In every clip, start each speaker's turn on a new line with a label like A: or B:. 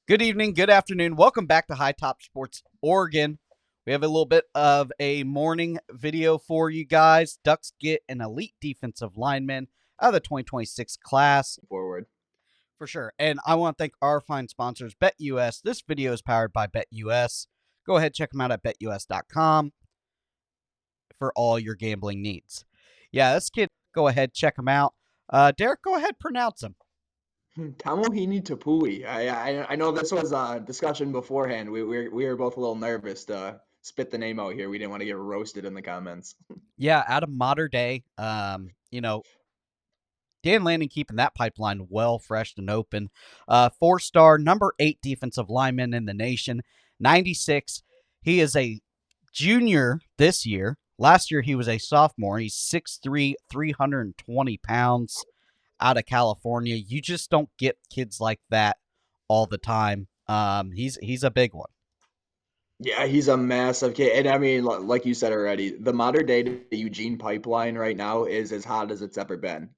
A: Good evening, good afternoon. Welcome back to High Top Sports Oregon. We have a little bit of a morning video for you guys. Ducks get an elite defensive lineman out of the 2026 class
B: Forward.
A: for sure. And I want to thank our fine sponsors, BetUS. This video is powered by BetUS. Go ahead, check them out at betus.com for all your gambling needs. Yeah, this kid, go ahead, check him out. Derek, go ahead, pronounce him.
B: Tamohini Topui. I know this was a discussion beforehand. We were both a little nervous to spit the name out here. We didn't want to get roasted in the comments.
A: Yeah, out of modern day, Dan Lanning keeping that pipeline well fresh and open. 4-star, number 8 defensive lineman in the nation, 96. He is a junior this year. Last year, he was a sophomore. He's 6'3, 320 pounds out of California. You just don't get kids like that all the time. He's a big one.
B: Yeah, he's a massive kid. And I mean, like you said already, the modern day Eugene pipeline right now is as hot as it's ever been.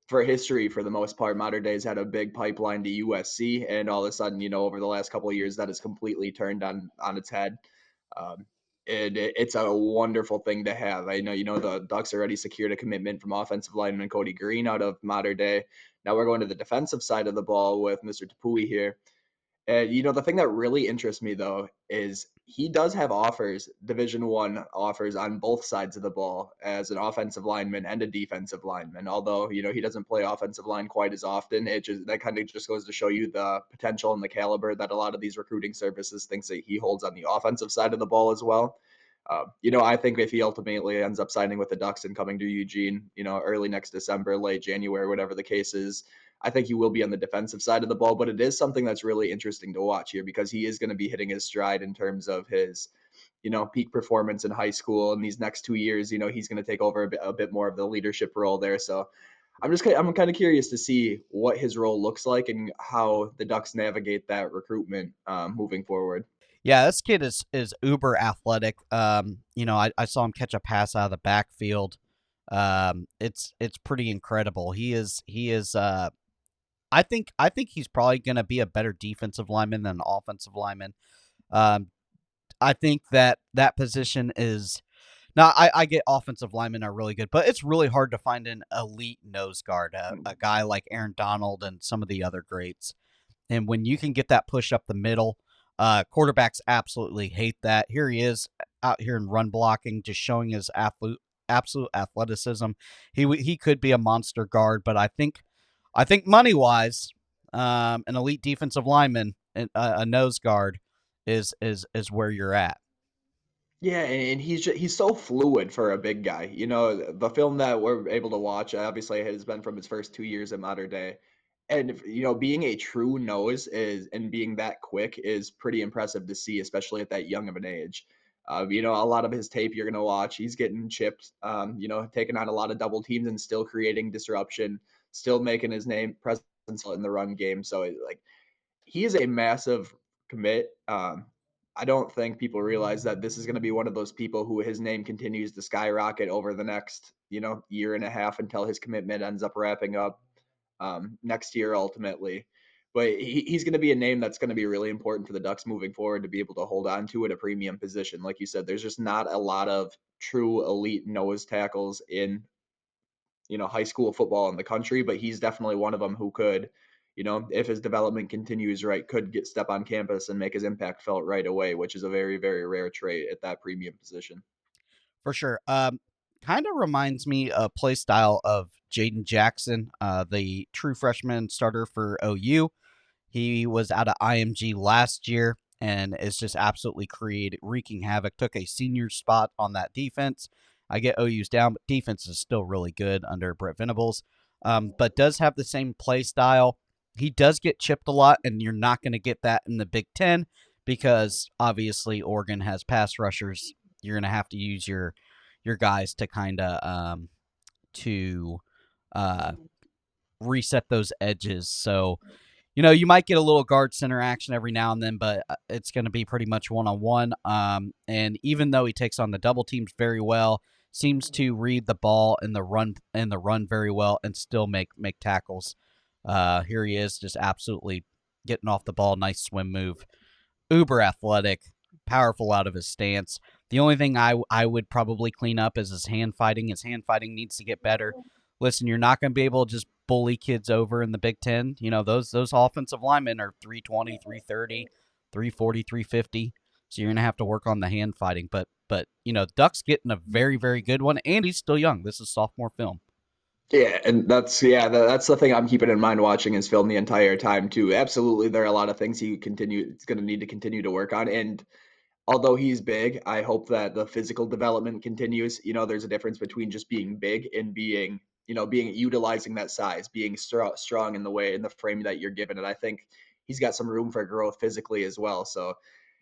B: For history, for the most part, modern days had a big pipeline to USC, and all of a sudden, over the last couple of years, that has completely turned on its head. Um, it's a wonderful thing to have. I know, the Ducks already secured a commitment from offensive lineman Cody Green out of modern day. Now we're going to the defensive side of the ball with Mr. Topui here. And the thing that really interests me though is he does have offers, Division 1 offers on both sides of the ball as an offensive lineman and a defensive lineman. Although he doesn't play offensive line quite as often, that kind of just goes to show you the potential and the caliber that a lot of these recruiting services thinks that he holds on the offensive side of the ball as well. I think if he ultimately ends up signing with the Ducks and coming to Eugene, early next December, late January, whatever the case is, I think he will be on the defensive side of the ball, but it is something that's really interesting to watch here because he is going to be hitting his stride in terms of his, peak performance in high school. And these next 2 years, he's going to take over a bit more of the leadership role there. So I'm kind of curious to see what his role looks like and how the Ducks navigate that recruitment moving forward.
A: Yeah, this kid is uber athletic. I saw him catch a pass out of the backfield. It's pretty incredible. He is. I think he's probably going to be a better defensive lineman than an offensive lineman. Um, I think that position is now. I get offensive linemen are really good, but it's really hard to find an elite nose guard, a guy like Aaron Donald and some of the other greats. And when you can get that push up the middle, quarterbacks absolutely hate that. Here he is out here in run blocking, just showing his absolute athleticism. He could be a monster guard, but I think money wise, an elite defensive lineman, a nose guard, is where you're at.
B: Yeah, and he's so fluid for a big guy. The film that we're able to watch obviously has been from his first 2 years at modern day. And being a true nose is and being that quick is pretty impressive to see, especially at that young of an age. A lot of his tape you're gonna watch, he's getting chipped, taking on a lot of double teams and still creating disruption, still making his name presence in the run game. So he is a massive commit. I don't think people realize that this is going to be one of those people who his name continues to skyrocket over the next, year and a half until his commitment ends up wrapping up next year ultimately. But he's going to be a name that's going to be really important for the Ducks moving forward to be able to hold on to at a premium position. Like you said, there's just not a lot of true elite nose tackles in high school football in the country, but he's definitely one of them who could, if his development continues right, could get step on campus and make his impact felt right away, which is a very, very rare trait at that premium position.
A: For sure. Kind of reminds me of play style of Jaden Jackson, the true freshman starter for OU. He was out of IMG last year and is just absolutely wreaking havoc. Took a senior spot on that defense. I get OU's down, but defense is still really good under Brett Venables. But does have the same play style. He does get chipped a lot, and you're not going to get that in the Big Ten because obviously Oregon has pass rushers. You're going to have to use your guys to kind of to uh, reset those edges. So you might get a little guard center action every now and then, but it's going to be pretty much one on one. And even though he takes on the double teams very well, seems to read the ball in the run very well, and still make tackles. Here he is, just absolutely getting off the ball, nice swim move, uber athletic, powerful out of his stance. The only thing I would probably clean up is his hand fighting. His hand fighting needs to get better. Listen, you're not going to be able to just bully kids over in the Big Ten. You know, those offensive linemen are 320, 330, 340, 350. So you're going to have to work on the hand fighting. But you know, Duck's getting a very, very good one, and he's still young. This is sophomore film.
B: Yeah, and that's the thing I'm keeping in mind watching his film the entire time too. Absolutely, there are a lot of things he continue. It's going to need to continue to work on, and although he's big, I hope that the physical development continues. You know, there's a difference between just being big and being, being utilizing that size, being strong in the way in the frame that you're given. And I think he's got some room for growth physically as well. So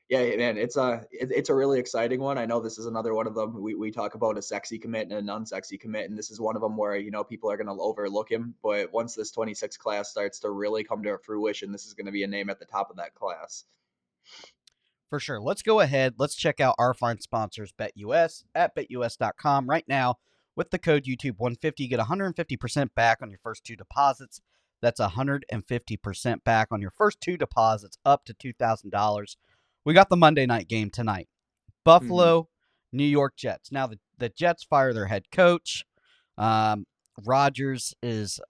B: yeah, man, it's a really exciting one. I know this is another one of them. We talk about a sexy commit and an unsexy commit, and this is one of them where people are going to overlook him. But once this 26 class starts to really come to fruition, this is going to be a name at the top of that class.
A: For sure. Let's go ahead. Let's check out our fine sponsors, BetUS at betus.com right now. With the code YouTube150, you get 150% back on your first two deposits. That's 150% back on your first two deposits up to $2,000. We got the Monday night game tonight.
B: Hmm.
A: Buffalo, New York Jets. Now, the Jets fire their head coach. Um, Rodgers is,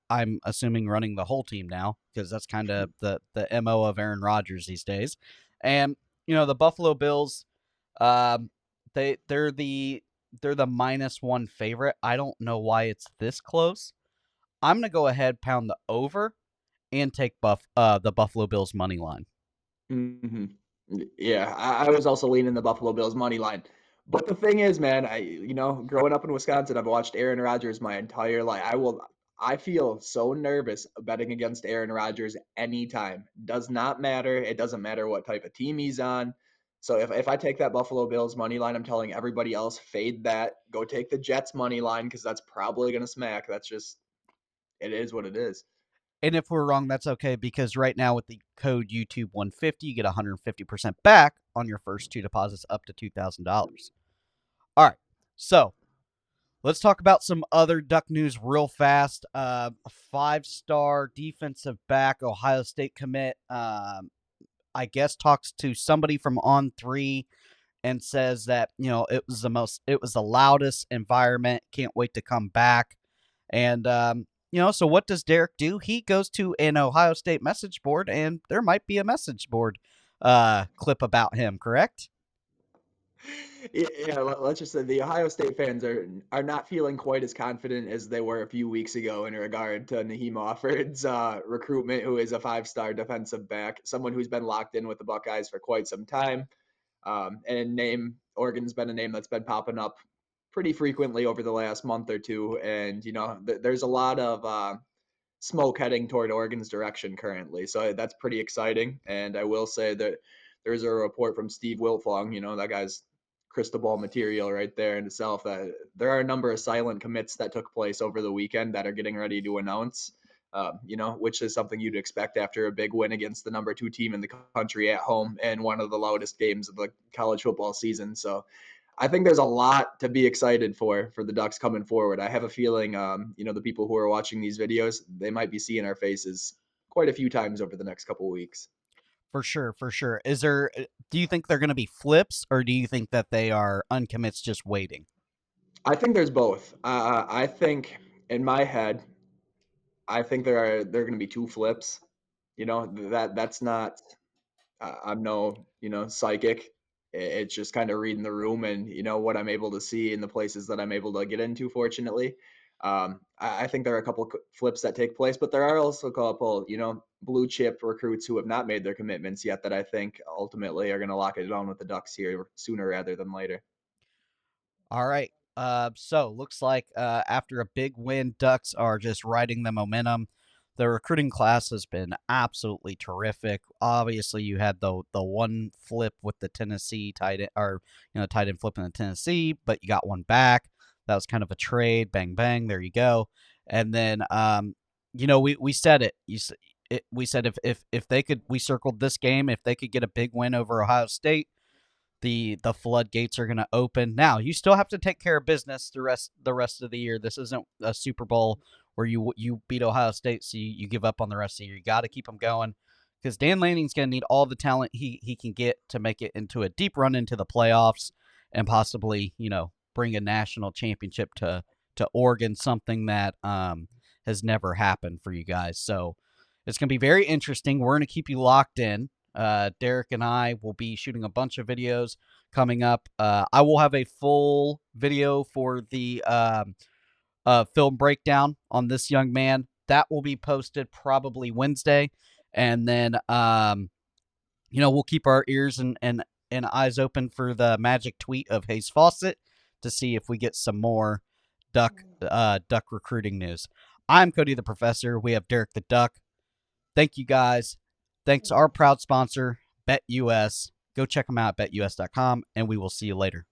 A: I'm assuming, running the whole team now because that's kind of the MO of Aaron Rodgers these days. And, you know, the Buffalo Bills, um, they're the -1 favorite. I don't know why it's this close. I'm going to go ahead, pound the over, and take the Buffalo Bills money line.
B: Hmm. Yeah, I was also leaning the Buffalo Bills money line. But the thing is, man, growing up in Wisconsin, I've watched Aaron Rodgers my entire life. I feel so nervous betting against Aaron Rodgers anytime. Does not matter. It doesn't matter what type of team he's on. So if I take that Buffalo Bills money line, I'm telling everybody else, fade that. Go take the Jets money line because that's probably going to smack. That's just, it is what it is.
A: And if we're wrong, that's okay because right now with the code YouTube150, you get 150% back on your first two deposits up to $2,000. All right. So let's talk about some other Duck news real fast. A 5-star defensive back, Ohio State commit, I guess talks to somebody from On Three and says that it was the loudest environment. Can't wait to come back. And so what does Derek do? He goes to an Ohio State message board, and there might be a message board clip about him. Correct?
B: Yeah, let's just say the Ohio State fans are not feeling quite as confident as they were a few weeks ago in regard to Naheem Offord's recruitment, who is a five-star defensive back, someone who's been locked in with the Buckeyes for quite some time. And name Oregon's been a name that's been popping up pretty frequently over the last month or two, and there's a lot of smoke heading toward Oregon's direction currently. So that's pretty exciting. And I will say that there's a report from Steve Wiltfong, that guy's crystal ball material right there in itself, that there are a number of silent commits that took place over the weekend that are getting ready to announce. Which is something you'd expect after a big win against the number 2 team in the country at home and one of the loudest games of the college football season. So I think there's a lot to be excited for the Ducks coming forward. I have a feeling, the people who are watching these videos, they might be seeing our faces quite a few times over the next couple weeks.
A: For sure, for sure. Do you think they're going to be flips, or do you think that they are uncommits just waiting?
B: I think there's both. I think in my head, I think there are going to be two flips. That's not. I'm no, psychic. It's just kind of reading the room and what I'm able to see in the places that I'm able to get into. Fortunately, I think there are a couple flips that take place, but there are also a couple, blue chip recruits who have not made their commitments yet that I think ultimately are going to lock it down with the Ducks here sooner rather than later.
A: All right. So looks like after a big win, Ducks are just riding the momentum. The recruiting class has been absolutely terrific. Obviously, you had the one flip with the Tennessee tight end, or tight end flip in the Tennessee, but you got one back. That was kind of a trade. Bang bang. There you go. And then we said it. We said if they could, we circled this game. If they could get a big win over Ohio State, the floodgates are going to open. Now, you still have to take care of business the rest of the year. This isn't a Super Bowl where you beat Ohio State, so you give up on the rest of the year. You got to keep them going. because Dan Lanning's going to need all the talent he can get to make it into a deep run into the playoffs and possibly, bring a national championship to Oregon, something that has never happened for you guys. So it's going to be very interesting. We're going to keep you locked in. Derek and I will be shooting a bunch of videos coming up. I will have a full video for the film breakdown on this young man. That will be posted probably Wednesday. And then, we'll keep our ears and eyes open for the magic tweet of Hayes Fawcett to see if we get some more duck recruiting news. I'm Cody the Professor. We have Derek the Duck. Thank you guys. Thanks to our proud sponsor, BetUS. Go check them out at betus.com, and we will see you later.